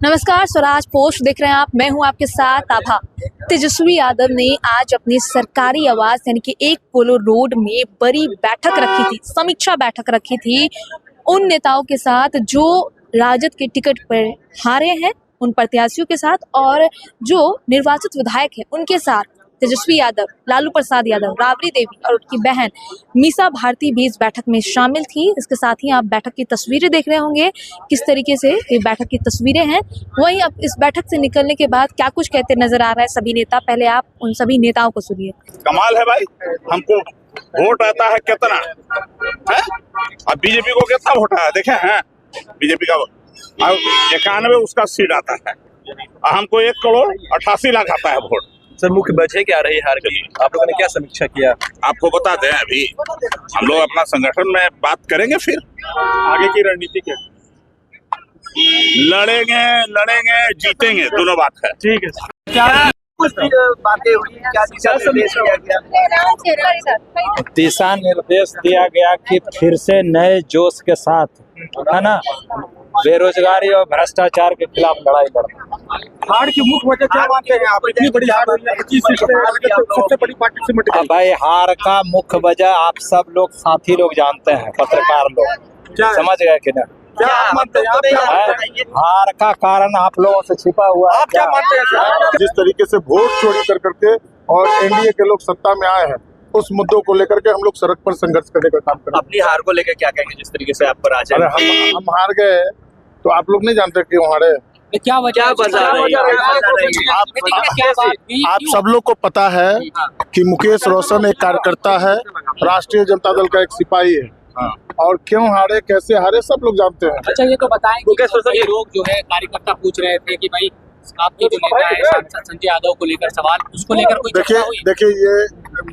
नमस्कार, स्वराज पोस्ट देख रहे हैं आप। मैं हूं आपके साथ आभा। तेजस्वी यादव ने आज अपनी सरकारी आवास यानी कि एक पोलो रोड में बड़ी बैठक रखी थी, समीक्षा बैठक रखी थी उन नेताओं के साथ जो राजद के टिकट पर हारे हैं, उन प्रत्याशियों के साथ, और जो निर्वाचित विधायक हैं उनके साथ। तेजस्वी यादव, लालू प्रसाद यादव, राबड़ी देवी और उनकी बहन मीसा भारती भी इस बैठक में शामिल थी। इसके साथ ही आप बैठक की तस्वीरें देख रहे होंगे, किस तरीके से ये बैठक की तस्वीरें हैं। वहीं अब इस बैठक से निकलने के बाद क्या कुछ कहते नजर आ रहा है सभी नेता, पहले आप उन सभी नेताओं को सुनिए। कमाल है भाई, हमको वोट आता है कितना है? अब बीजेपी को कितना वोट आया देखे हैं? बीजेपी का 91 उसका सीट आता है, हमको 1,88,00,000 आता है वोट। सर, मुख्य वजह क्या रही हार की? आप लोगों ने क्या समीक्षा किया? आपको बता दें, अभी हम लोग अपना संगठन में बात करेंगे, फिर आगे की रणनीति क्या लड़ेंगे जीतेंगे, दोनों बात है। ठीक है। क्या बातें हुई, क्या दिशा निर्देश दिया गया कि फिर से नए जोश के साथ, है ना, बेरोजगारी और भ्रष्टाचार के खिलाफ लड़ाई लड़ना। हार की मुख्य वजह क्या मानते हैं आप? इतनी बड़ी हार हुई है, 25 सीट सबसे बड़ी पार्टी से मिट गई। भाई, हार का मुख्य वजह आप सब लोग, साथी लोग जानते हैं, पत्रकार लोग, समझ गए कि ना? क्या आप मानते हैं? हार का कारण आप लोगों से छिपा हुआ है। आप क्या मानते हैं? जिस तरीके से वोट चोरी कर करके और एनडीए के लोग सत्ता में आए हैं, उस मुद्दों को लेकर के हम लोग सड़क पर संघर्ष करने का काम कर रहे हैं। अपनी हार को लेकर क्या कहेंगे? जिस तरीके से आप पर आज अरे हम हार गए तो आप लोग नहीं जानते क्यों हारे? क्या वजह आप सब लोग को पता है कि मुकेश रोशन एक कार्यकर्ता है, राष्ट्रीय जनता दल का एक सिपाही है, और क्यों हारे, कैसे हारे, सब लोग जानते हैं। अच्छा, ये तो बताएंगे, ये लोग जो है कार्यकर्ता पूछ रहे थे कि भाई आपके जो नेता है सांसद संजय यादव को लेकर सवाल, उसको लेकर कोई चर्चा हुई? देखिए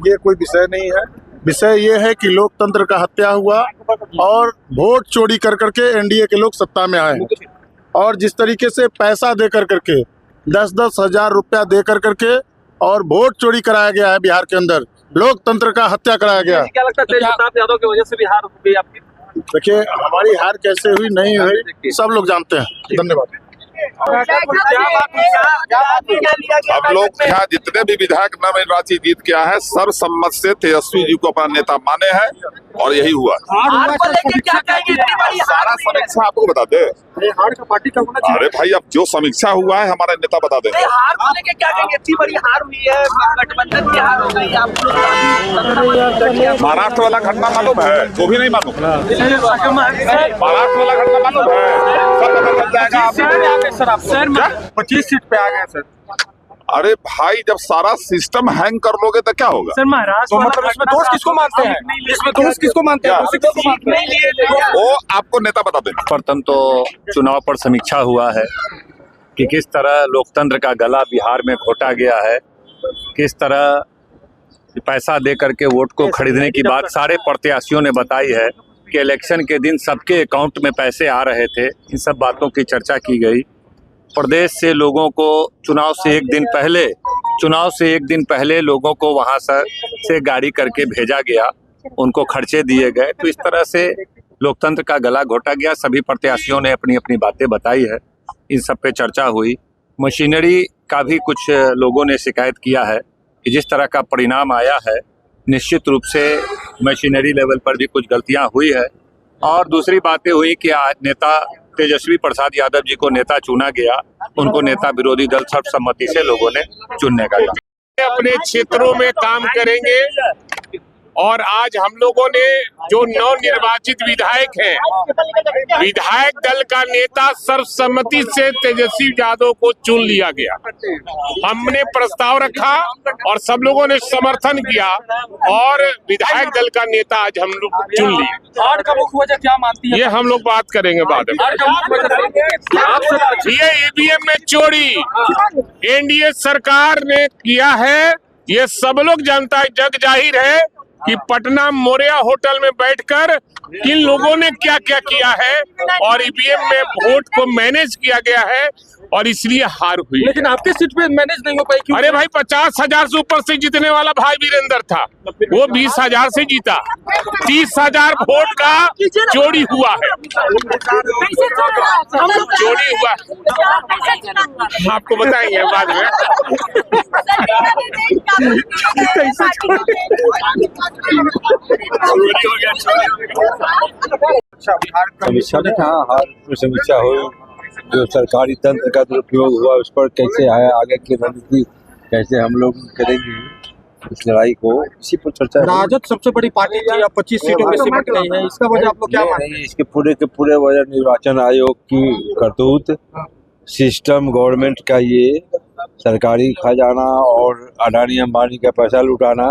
ये कोई विषय नहीं है। विषय ये है कि लोकतंत्र का हत्या हुआ और वोट चोरी कर करके एनडीए के लोग सत्ता में आए हैं, और जिस तरीके से पैसा दे कर करके 10-10 हजार रुपया दे कर करके और वोट चोरी कराया गया है बिहार के अंदर, लोकतंत्र का हत्या कराया गया। क्या लगता है तेज प्रताप यादव की वजह से भी हार हो गई आपकी? देखिए, हमारी हार कैसे हुई, नहीं हुई, सब लोग जानते हैं। धन्यवाद। अब लोग यहाँ जितने भी विधायक नवनिर्वाचित जीत के आए हैं, सर्वसम्मत से तेजस्वी जी को अपना नेता माने हैं, और यही हुआ। सारा समीक्षा आपको बता दे। हार का पार्टी का होना चाहिए। अरे भाई, अब जो समीक्षा हुआ है हमारे नेता बता देंगे। हार को लेकर क्या कहेंगे? इतनी बड़ी हार हुई है, गठबंधन की हार हो गई। महाराष्ट्र वाला घटना मालूम है? वो भी नहीं मालूम। महाराष्ट्र वाला घटना मालूम है? सब पता चल जाएगा आपको। सर, आप 25 सीट पे आ गए सर। अरे भाई, जब सारा सिस्टम हैंग कर लोगे तो क्या होगा? सर, महाराष्ट्र तो मतलब इसमें दोष किसको मानते हैं? इसमें दोष किसको मानते हैं? वो आपको नेता बता देंगे। प्रथम तो चुनाव पर समीक्षा हुआ है कि किस तरह लोकतंत्र का गला बिहार में घोटा गया है, किस तरह पैसा दे करके वोट को खरीदने की बात सारे प्रत्याशियों ने बताई है कि इलेक्शन के दिन सबके अकाउंट में पैसे आ रहे थे। इन सब बातों की चर्चा की गई। प्रदेश से लोगों को चुनाव से एक दिन पहले लोगों को वहां से गाड़ी करके भेजा गया, उनको खर्चे दिए गए। तो इस तरह से लोकतंत्र का गला घोटा गया। सभी प्रत्याशियों ने अपनी अपनी बातें बताई है, इन सब पे चर्चा हुई। मशीनरी का भी कुछ लोगों ने शिकायत किया है कि जिस तरह का परिणाम आया है, निश्चित रूप से मशीनरी लेवल पर भी कुछ गलतियां हुई है। और दूसरी बातें हुई कि आज नेता तेजस्वी प्रसाद यादव जी को नेता चुना गया, उनको नेता विरोधी दल सर्वसम्मति से लोगों ने चुनने का कहा। अपने क्षेत्रों में काम करेंगे, और आज हम लोगों ने जो नवनिर्वाचित विधायक हैं, विधायक दल का नेता सर्वसम्मति से तेजस्वी यादव को चुन लिया गया। हमने प्रस्ताव रखा और सब लोगों ने समर्थन किया, और विधायक दल का नेता आज हम लोग चुन लिए। हार का मुख्य वजह क्या मानती है? ये हम लोग बात करेंगे बाद में। ये ईवीएम में चोरी एनडीए सरकार ने किया है, ये सब लोग जानता है, जग जाहिर है कि पटना मोरिया होटल में बैठकर किन लोगों ने क्या क्या किया है, और ईवीएम में वोट को मैनेज किया गया है। और इसलिए हार हुई। लेकिन आपके सीट पे मैनेज नहीं हो पाई क्यों? अरे भाई 50,000 से ऊपर से जीतने वाला भाई वीरेंद्र था, वो 20,000 से जीता। 30,000 वोट का चोरी हुआ है, चोरी हुआ। हम आपको बताएंगे बाद में। समीक्षा में कहाँ हार की समीक्षा हुई, जो सरकारी तंत्र का दुरुपयोग हुआ उस पर कैसे आया, आगे की रणनीति कैसे हम लोग करेंगे इस लड़ाई को, इसी पर चर्चा। राजद सबसे बड़ी पार्टी थी, अब 25 सीटों में सिमट गई है, इसका वजह आप लोग क्या मानते हैं? इसके पूरे के पूरे वजह निर्वाचन आयोग की करतूत, सिस्टम, गवर्नमेंट का ये सरकारी खजाना और अडानी अंबानी का पैसा लुटाना,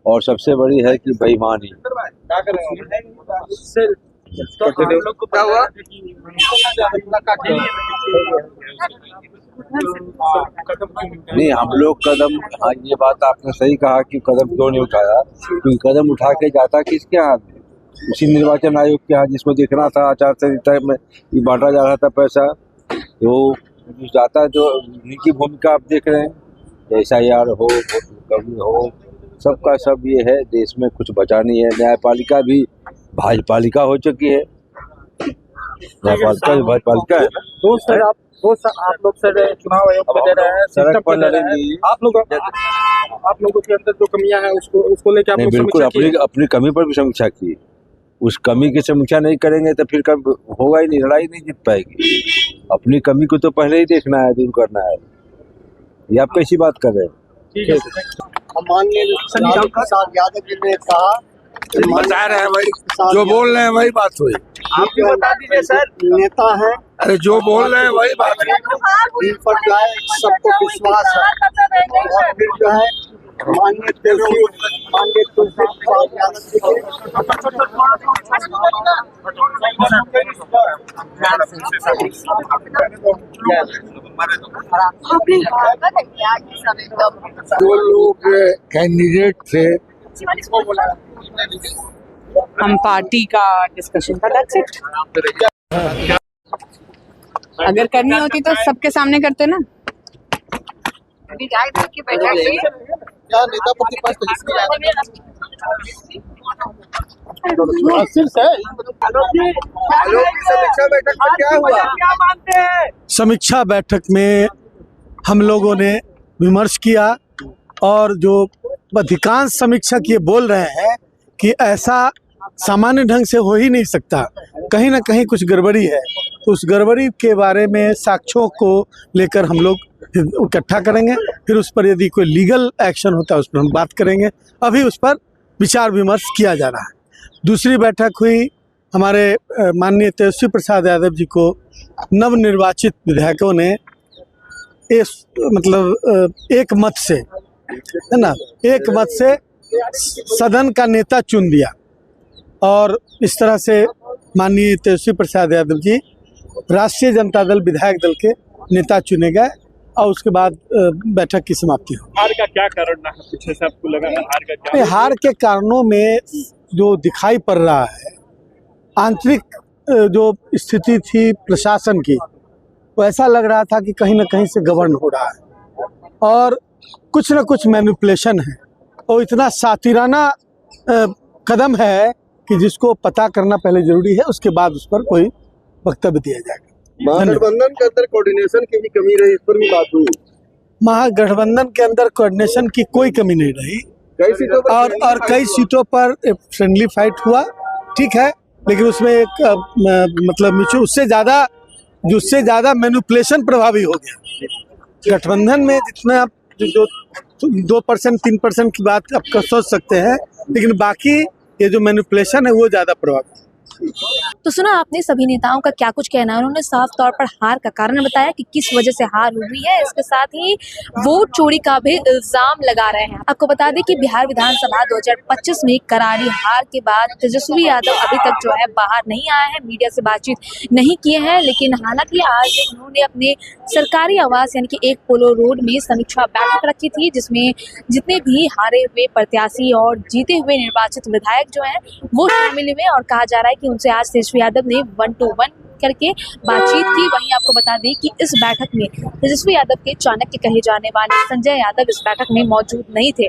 और सबसे बड़ी है कि बेईमानी। नहीं, हम लोग कदम, हाँ ये बात आपने सही कहा कि कदम क्यों नहीं उठाया, क्योंकि कदम उठा के जाता किसके हाथ में? उसी निर्वाचन आयोग के हाथ, जिसको देखना था आचार संहिता में बांटा जा रहा था पैसा, तो जाता जो उनकी भूमिका आप देख रहे हैं, SIR हो, कमी हो, सबका सब ये है, देश में कुछ बचा नहीं है। न्यायपालिका भी भाजपालिका हो चुकी है, न्यायपालिका भी भाजपालिका है ना। आप लोग सर चुनाव आयोग को दे रहे हैं, सड़क पर लड़ेंगे। आप लोगों के अंदर जो कमियां हैं उसको लेकर आप लोग बिल्कुल अपनी कमी पर भी समीक्षा की। उस कमी की समीक्षा नहीं करेंगे तो फिर कब होगा ही नहीं, लड़ाई नहीं जीत पाएगी। अपनी कमी को तो पहले ही देखना है, दूर करना है। ये आप कैसी बात कर रहे हैं? माननीय यादव जी ने कहा, बता रहे हैं भाई, जो बोल रहे हैं वही बात हुई। आप बता दीजिए सर, नेता है, अरे जो बोल रहे हैं वही बात है। इन पर जो है सबको विश्वास है, और फिर जो है माननीय यादव जी जो लोग कैंडिडेट थे, हम पार्टी का डिस्कशन था, दैट्स इट। अगर करनी होती तो सबके सामने करते ना। विधायक दल की बैठक क्या नेता प्रतिपक्ष समीक्षा बैठक में क्या हुआ? समीक्षा बैठक में हम लोगों ने विमर्श किया, और जो अधिकांश समीक्षक ये बोल रहे हैं कि ऐसा सामान्य ढंग से हो ही नहीं सकता, कहीं ना कहीं कुछ गड़बड़ी है। तो उस गड़बड़ी के बारे में साक्ष्यों को लेकर हम लोग इकट्ठा करेंगे, फिर उस पर यदि कोई लीगल एक्शन होता है उस पर हम बात करेंगे। अभी उस पर विचार विमर्श किया जा रहा है। दूसरी बैठक हुई, हमारे माननीय तेजस्वी प्रसाद यादव जी को नवनिर्वाचित विधायकों ने एक मत से, है ना, एक मत से सदन का नेता चुन दिया, और इस तरह से माननीय तेजस्वी प्रसाद यादव जी राष्ट्रीय जनता दल विधायक दल के नेता चुने गए, और उसके बाद बैठक की समाप्ति हो। हार का क्या कारण रहा पीछे से, आपको लगा हार का क्या? हार के कारणों में जो दिखाई पड़ रहा है, आंतरिक जो स्थिति थी प्रशासन की, वो ऐसा लग रहा था कि कहीं ना कहीं से गवर्न हो रहा है, और कुछ न कुछ मैनिपुलेशन है, और इतना सातिराना कदम है कि जिसको पता करना पहले जरूरी है, उसके बाद उस पर कोई वक्तव्य दिया जाएगा। महागठबंधन के अंदर कोऑर्डिनेशन की भी कमी रही, इस पर भी बात हुई। महागठबंधन के अंदर कोऑर्डिनेशन की कोई कमी नहीं रही, कई सीटों पर और कई सीटों पर फ्रेंडली फाइट हुआ, ठीक है, लेकिन उसमें एक उससे ज्यादा मैनिपुलेशन प्रभावी हो गया। गठबंधन में जितना जो 2% 3% की बात आप सोच सकते हैं, लेकिन बाकी ये जो मैनिपुलेशन है वो ज्यादा प्रभावी। तो सुना आपने सभी नेताओं का क्या कुछ कहना है। उन्होंने साफ तौर पर हार का कारण बताया कि किस वजह से हार हुई है। इसके साथ ही वोट चोरी का भी इल्जाम लगा रहे हैं। आपको बता दें कि बिहार विधानसभा 2025 में करारी हार के बाद तेजस्वी यादव अभी तक जो है बाहर नहीं आए हैं, मीडिया से बातचीत नहीं किए हैं। लेकिन हालांकि आज उन्होंने अपने सरकारी आवास यानी कि 1 पोलो रोड में समीक्षा बैठक रखी थी, जिसमें जितने भी हारे हुए प्रत्याशी और जीते हुए निर्वाचित विधायक जो हैं वो शामिल हुए, और कहा जा रहा है कि उनसे आज तेजस्वी यादव ने 1-to-1 करके बातचीत की। वहीं आपको बता दें कि इस बैठक में तेजस्वी यादव के चाणक्य कहे जाने वाले संजय यादव इस बैठक में मौजूद नहीं थे।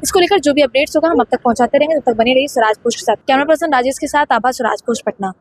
इसको लेकर जो भी अपडेट्स होगा हम अब तक पहुंचाते रहेंगे। तब तक बने रहिए स्वराज पोस्ट के साथ। कैमरा पर्सन राजेश के साथ आभा, स्वराज पोस्ट, पटना।